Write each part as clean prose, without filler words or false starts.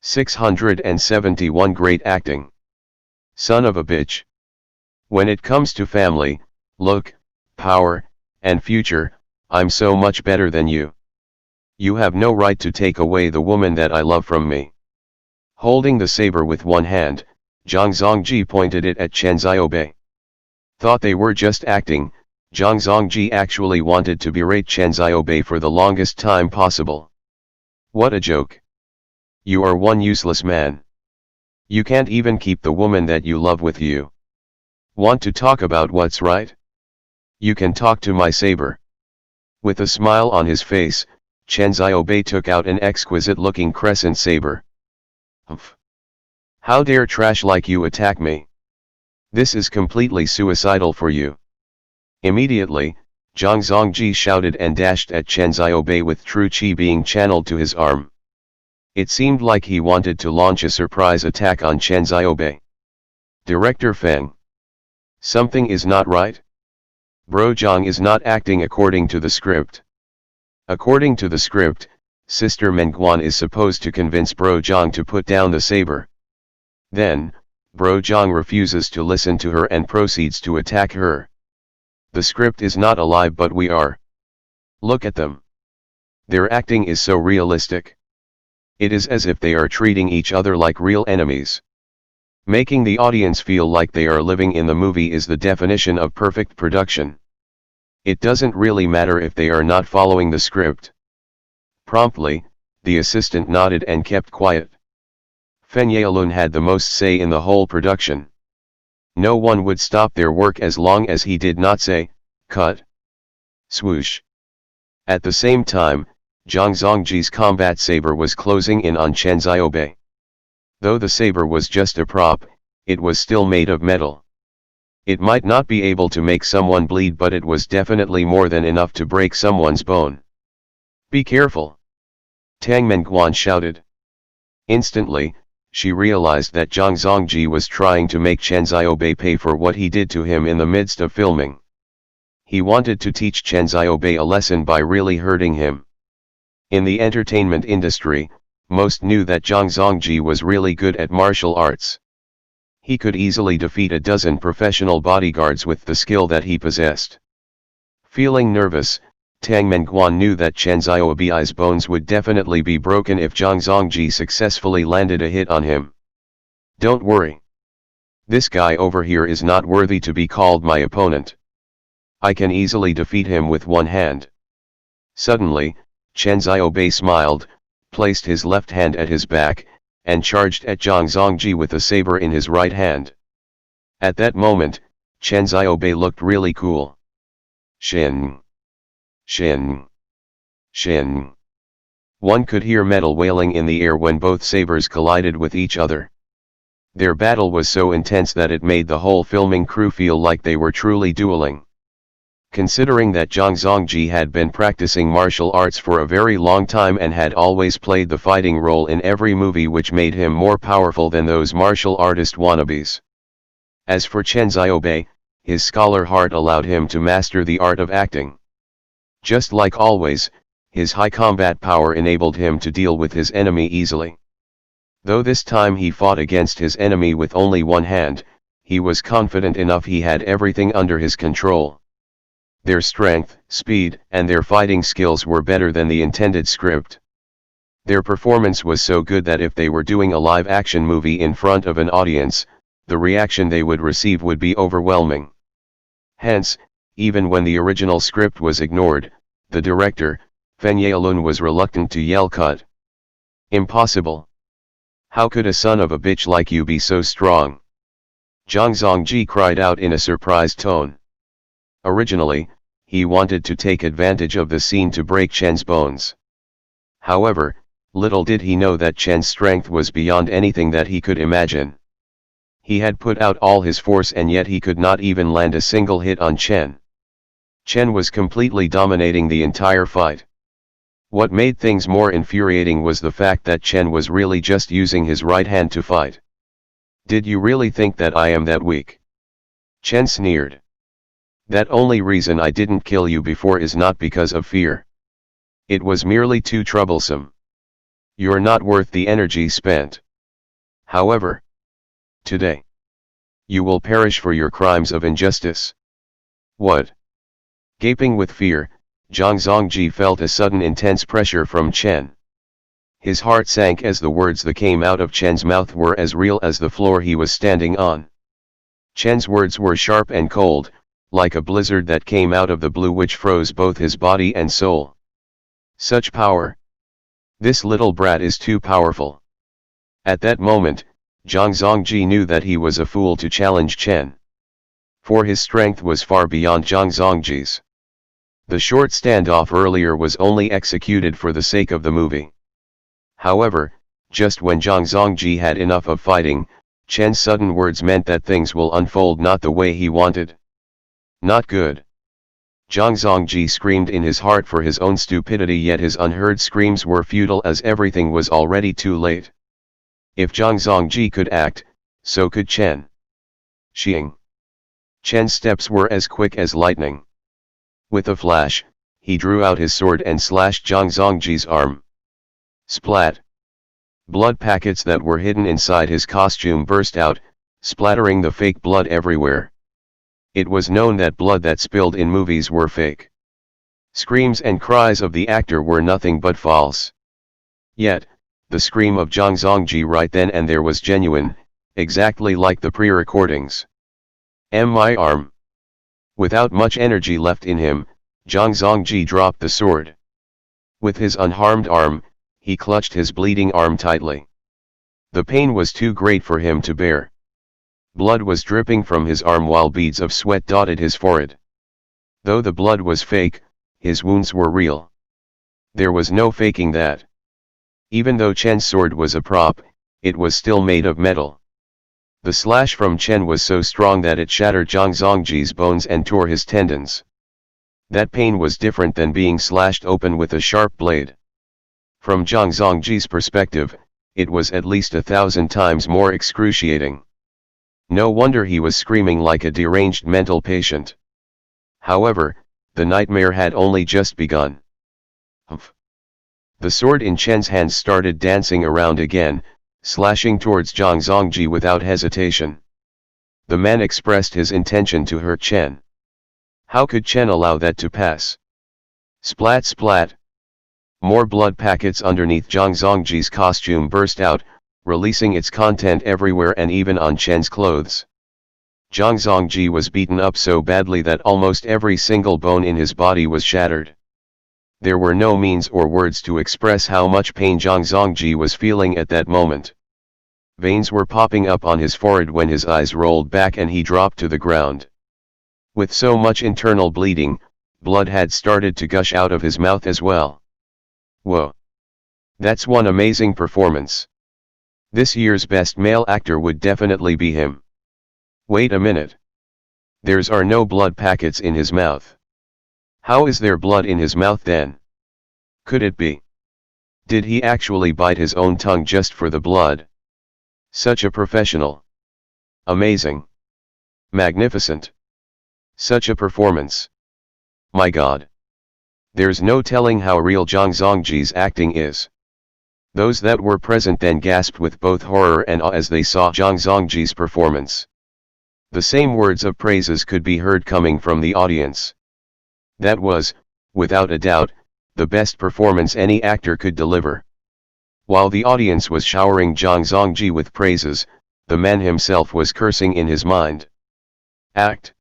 671 Great acting. Son of a bitch. When it comes to family, look, power, and future, I'm so much better than you. You have no right to take away the woman that I love from me. Holding the saber with one hand, Zhang Zongji pointed it at Chen Xiaobei. Thought they were just acting, Zhang Zongji actually wanted to berate Chen Xiaobei for the longest time possible. What a joke. You are one useless man. You can't even keep the woman that you love with you. Want to talk about what's right? You can talk to my saber. With a smile on his face, Chen Xiaobei took out an exquisite-looking crescent saber. Humph. How dare trash like you attack me? This is completely suicidal for you. Immediately, Zhang Zongji shouted and dashed at Chen Xiaobei with true qi being channeled to his arm. It seemed like he wanted to launch a surprise attack on Chen Xiaobei. Director Feng. Something is not right? Bro Zhang is not acting according to the script. According to the script, Sister Mengguan is supposed to convince Bro Zhang to put down the saber. Then, Bro Zhang refuses to listen to her and proceeds to attack her. The script is not alive, but we are. Look at them. Their acting is so realistic. It is as if they are treating each other like real enemies. Making the audience feel like they are living in the movie is the definition of perfect production. It doesn't really matter if they are not following the script. Promptly, the assistant nodded and kept quiet. Fen Yalun had the most say in the whole production. No one would stop their work as long as he did not say, "Cut." Swoosh. At the same time, Zhang Zongji's combat saber was closing in on Chen Xiaobei. Though the saber was just a prop, it was still made of metal. It might not be able to make someone bleed, but it was definitely more than enough to break someone's bone. Be careful! Tang Mengguan shouted. Instantly, she realized that Zhang Zongji was trying to make Chen Xiaobei pay for what he did to him in the midst of filming. He wanted to teach Chen Xiaobei a lesson by really hurting him. In the entertainment industry, most knew that Zhang Zongji was really good at martial arts. He could easily defeat a dozen professional bodyguards with the skill that he possessed. Feeling nervous, Tang Mengguan knew that Chen Xiaobei's bones would definitely be broken if Zhang Zongji successfully landed a hit on him. Don't worry. This guy over here is not worthy to be called my opponent. I can easily defeat him with one hand. Suddenly, Chen Xiaobei smiled, placed his left hand at his back, and charged at Zhang Zongji with a saber in his right hand. At that moment, Chen Xiaobei looked really cool. Shin. Shin. Shin. One could hear metal wailing in the air when both sabers collided with each other. Their battle was so intense that it made the whole filming crew feel like they were truly dueling. Considering that Zhang Zongji had been practicing martial arts for a very long time and had always played the fighting role in every movie, which made him more powerful than those martial artist wannabes. As for Chen Xiaobei, his scholar heart allowed him to master the art of acting. Just like always, his high combat power enabled him to deal with his enemy easily. Though this time he fought against his enemy with only one hand, he was confident enough he had everything under his control. Their strength, speed, and their fighting skills were better than the intended script. Their performance was so good that if they were doing a live-action movie in front of an audience, the reaction they would receive would be overwhelming. Hence, even when the original script was ignored, the director, Fen Yalun, was reluctant to yell cut. Impossible. How could a son of a bitch like you be so strong? Zhang Zongji cried out in a surprised tone. Originally, he wanted to take advantage of the scene to break Chen's bones. However, little did he know that Chen's strength was beyond anything that he could imagine. He had put out all his force and yet he could not even land a single hit on Chen. Chen was completely dominating the entire fight. What made things more infuriating was the fact that Chen was really just using his right hand to fight. Did you really think that I am that weak? Chen sneered. That only reason I didn't kill you before is not because of fear. It was merely too troublesome. You're not worth the energy spent. However, today, you will perish for your crimes of injustice. What? Gaping with fear, Zhang Zongji felt a sudden intense pressure from Chen. His heart sank as the words that came out of Chen's mouth were as real as the floor he was standing on. Chen's words were sharp and cold, like a blizzard that came out of the blue which froze both his body and soul. Such power! This little brat is too powerful. At that moment, Zhang Zongji knew that he was a fool to challenge Chen. For his strength was far beyond Zhang Zongji's. The short standoff earlier was only executed for the sake of the movie. However, just when Zhang Zongji had enough of fighting, Chen's sudden words meant that things will unfold not the way he wanted. Not good. Zhang Zongji screamed in his heart for his own stupidity, yet his unheard screams were futile as everything was already too late. If Zhang Zongji could act, so could Chen. Xing. Chen's steps were as quick as lightning. With a flash, he drew out his sword and slashed Zhang Zongji's arm. Splat! Blood packets that were hidden inside his costume burst out, splattering the fake blood everywhere. It was known that blood that spilled in movies were fake. Screams and cries of the actor were nothing but false. Yet, the scream of Zhang Zongji right then and there was genuine, exactly like the pre-recordings. My arm. Without much energy left in him, Zhang Zongji dropped the sword. With his unharmed arm, he clutched his bleeding arm tightly. The pain was too great for him to bear. Blood was dripping from his arm while beads of sweat dotted his forehead. Though the blood was fake, his wounds were real. There was no faking that. Even though Chen's sword was a prop, it was still made of metal. The slash from Chen was so strong that it shattered Zhang Zongji's bones and tore his tendons. That pain was different than being slashed open with a sharp blade. From Zhang Zongji's perspective, it was at least 1,000 times more excruciating. No wonder he was screaming like a deranged mental patient. However, the nightmare had only just begun. Humph. The sword in Chen's hands started dancing around again, slashing towards Zhang Zongji without hesitation. The man expressed his intention to hurt Chen. How could Chen allow that to pass? Splat splat! More blood packets underneath Zhang Zongji's costume burst out, releasing its content everywhere and even on Chen's clothes. Zhang Zongji was beaten up so badly that almost every single bone in his body was shattered. There were no means or words to express how much pain Zhang Zongji was feeling at that moment. Veins were popping up on his forehead when his eyes rolled back and he dropped to the ground. With so much internal bleeding, blood had started to gush out of his mouth as well. Whoa! That's one amazing performance. This year's best male actor would definitely be him. Wait a minute. There's no blood packets in his mouth. How is there blood in his mouth then? Could it be? Did he actually bite his own tongue just for the blood? Such a professional. Amazing. Magnificent. Such a performance. My God. There's no telling how real Zhang Zongji's acting is. Those that were present then gasped with both horror and awe as they saw Zhang Zongji's performance. The same words of praises could be heard coming from the audience. That was, without a doubt, the best performance any actor could deliver. While the audience was showering Zhang Zongji with praises, the man himself was cursing in his mind. Act.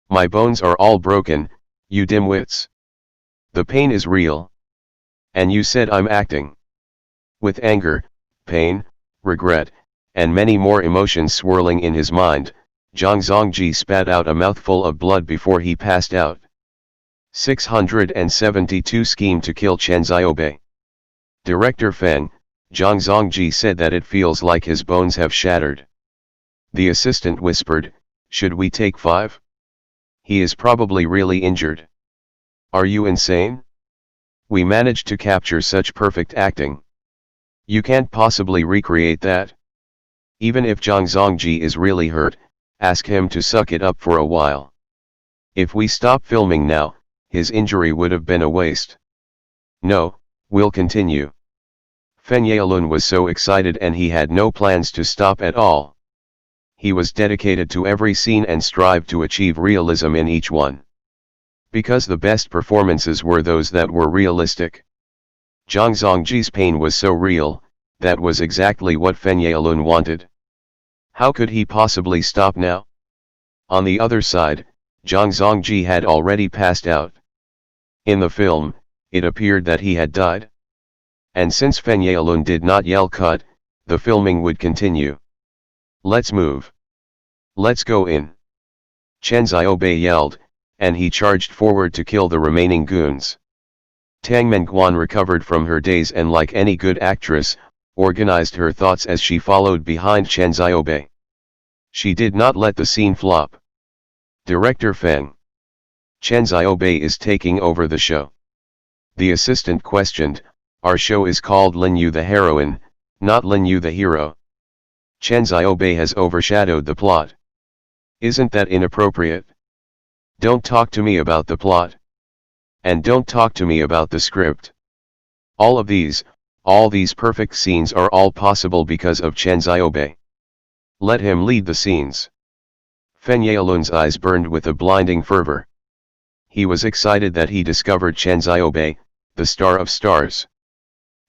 My bones are all broken, you dimwits. The pain is real. And you said I'm acting. With anger, pain, regret, and many more emotions swirling in his mind, Zhang Zongji spat out a mouthful of blood before he passed out. 672 Scheme to kill Chen Xiaobei. Director Feng, Zhang Zongji said that it feels like his bones have shattered. The assistant whispered, should we take 5? He is probably really injured. Are you insane? We managed to capture such perfect acting. You can't possibly recreate that. Even if Zhang Zongji is really hurt, ask him to suck it up for a while. If we stop filming now, his injury would have been a waste. No, we'll continue. Fen Yalun was so excited and he had no plans to stop at all. He was dedicated to every scene and strived to achieve realism in each one. Because the best performances were those that were realistic. Zhang Zongji's pain was so real, that was exactly what Fen Yalun wanted. How could he possibly stop now? On the other side, Zhang Zongji had already passed out. In the film, it appeared that he had died. And since Fen Yalun did not yell cut, the filming would continue. Let's move. Let's go in. Chen Xiaobei yelled, and he charged forward to kill the remaining goons. Tang Mengguan recovered from her daze and like any good actress, organized her thoughts as she followed behind Chen Xiaobei. She did not let the scene flop. Director Feng. Chen Xiaobei is taking over the show. The assistant questioned, our show is called Lin Yu the heroine, not Lin Yu the hero. Chen Xiaobei has overshadowed the plot. Isn't that inappropriate? Don't talk to me about the plot. And don't talk to me about the script. All these perfect scenes are all possible because of Chen Xiaobei. Let him lead the scenes. Fen Yalun's eyes burned with a blinding fervor. He was excited that he discovered Chen Xiaobei, the star of stars.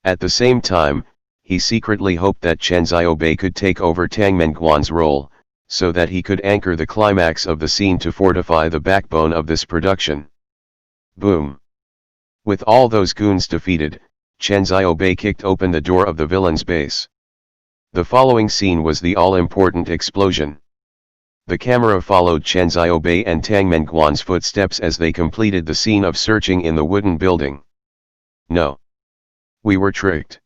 At the same time, he secretly hoped that Chen Xiaobei could take over Tang Mengguan's role, so that he could anchor the climax of the scene to fortify the backbone of this production. Boom! With all those goons defeated, Chen Xiaobei kicked open the door of the villain's base. The following scene was the all-important explosion. The camera followed Chen Xiaobei and Tang Mengguan's footsteps as they completed the scene of searching in the wooden building. No. We were tricked.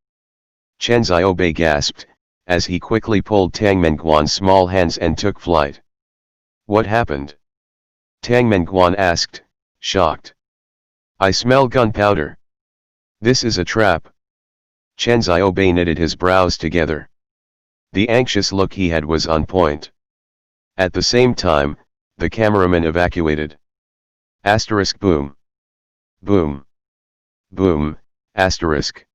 Chen Xiaobei gasped, as he quickly pulled Tang Mengguan's small hands and took flight. What happened? Tang Mengguan asked, shocked. I smell gunpowder. This is a trap. Chen Xiaobei knitted his brows together. The anxious look he had was on point. At the same time, the cameraman evacuated. Asterisk boom. Boom. Boom, asterisk.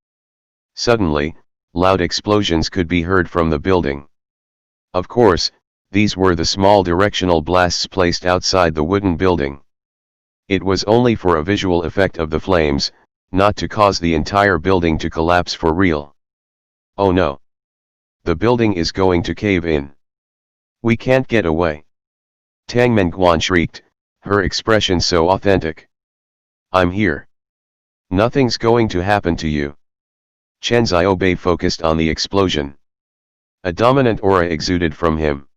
Suddenly, loud explosions could be heard from the building. Of course, these were the small directional blasts placed outside the wooden building. It was only for a visual effect of the flames, not to cause the entire building to collapse for real. Oh no! The building is going to cave in. We can't get away. Tang Mengguan shrieked, her expression so authentic. I'm here. Nothing's going to happen to you. Chen Xiaobei focused on the explosion. A dominant aura exuded from him.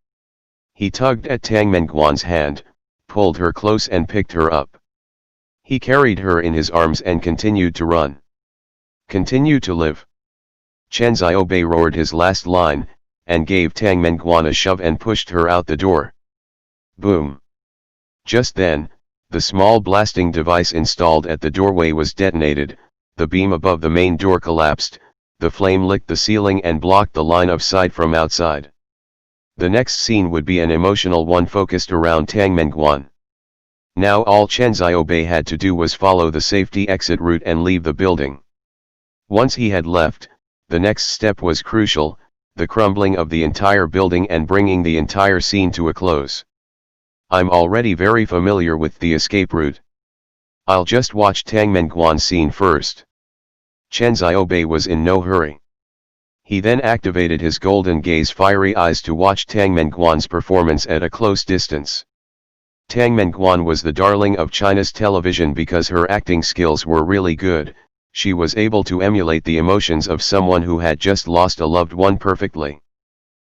He tugged at Tang Mengguan's hand, pulled her close and picked her up. He carried her in his arms and continued to run. Continue to live. Chen Xiaobei roared his last line, and gave Tang Mengguan a shove and pushed her out the door. Boom! Just then, the small blasting device installed at the doorway was detonated, the beam above the main door collapsed, the flame licked the ceiling and blocked the line of sight from outside. The next scene would be an emotional one focused around Tang Mengguan. Now all Chen Xiaobei had to do was follow the safety exit route and leave the building. Once he had left, the next step was crucial, the crumbling of the entire building and bringing the entire scene to a close. I'm already very familiar with the escape route. I'll just watch Tang Mengguan's scene first. Chen Xiaobei was in no hurry. He then activated his golden gaze fiery eyes to watch Tang Mengguan's performance at a close distance. Tang Mengguan was the darling of China's television because her acting skills were really good. She was able to emulate the emotions of someone who had just lost a loved one perfectly.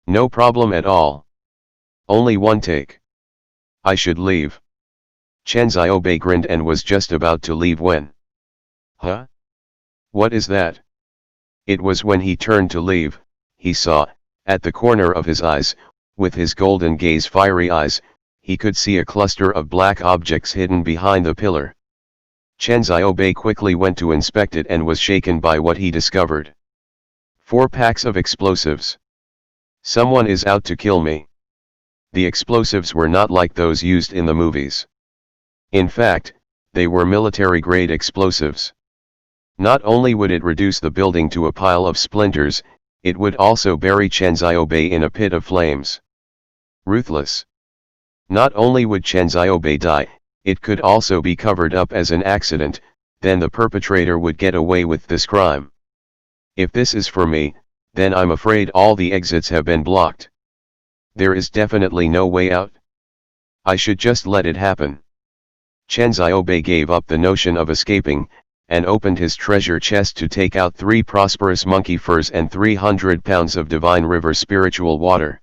No problem at all. Only one take. I should leave. Chen Xiaobei grinned and was just about to leave when. Huh? What is that? It was when he turned to leave, he saw, at the corner of his eyes, with his golden gaze fiery eyes, he could see a cluster of black objects hidden behind the pillar. Chen Xiaobei quickly went to inspect it and was shaken by what he discovered. 4 packs of explosives. Someone is out to kill me. The explosives were not like those used in the movies. In fact, they were military-grade explosives. Not only would it reduce the building to a pile of splinters, it would also bury Chen Xiaobei in a pit of flames. Ruthless. Not only would Chen Xiaobei die, it could also be covered up as an accident, then the perpetrator would get away with this crime. If this is for me, then I'm afraid all the exits have been blocked. There is definitely no way out. I should just let it happen. Chen Xiaobei gave up the notion of escaping, and opened his treasure chest to take out 3 prosperous monkey furs and 300 pounds of divine river spiritual water.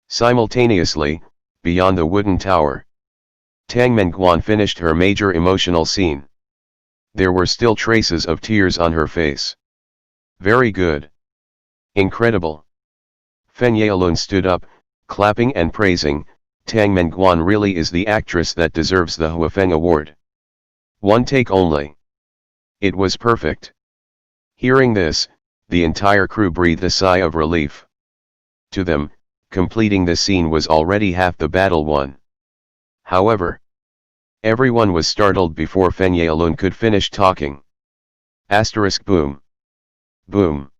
Simultaneously, beyond the wooden tower, Tang Menguan finished her major emotional scene. There were still traces of tears on her face. Very good. Incredible. Fen Yalun stood up, clapping and praising, Tang Menguan really is the actress that deserves the Huafeng Award. One take only. It was perfect. Hearing this, the entire crew breathed a sigh of relief. To them, completing the scene was already half the battle won. However, everyone was startled before Fen Yalun could finish talking. Asterisk boom. Boom.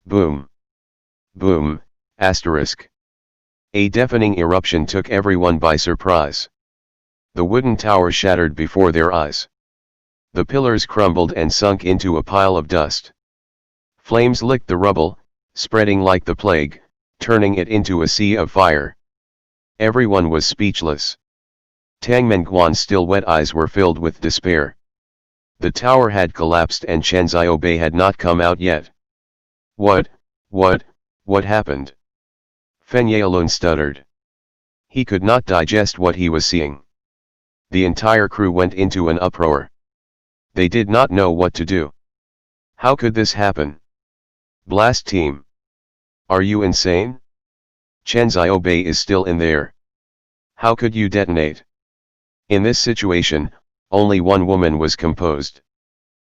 Boom. Boom, asterisk. A deafening eruption took everyone by surprise. The wooden tower shattered before their eyes. The pillars crumbled and sunk into a pile of dust. Flames licked the rubble, spreading like the plague, turning it into a sea of fire. Everyone was speechless. Tang Menguan's still wet eyes were filled with despair. The tower had collapsed and Chen Xiaobei had not come out yet. What happened? Fen Yalun stuttered. He could not digest what he was seeing. The entire crew went into an uproar. They did not know what to do. How could this happen? Blast team. Are you insane? Chen Xiaobei is still in there. How could you detonate? In this situation, only one woman was composed.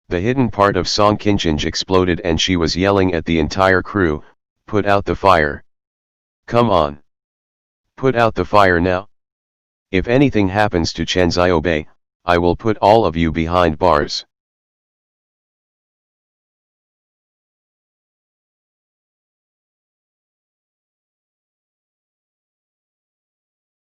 The hidden part of Song Qinchinj exploded and she was yelling at the entire crew, "Put out the fire. Come on. Put out the fire now. If anything happens to Chen Xiaobei, I will put all of you behind bars."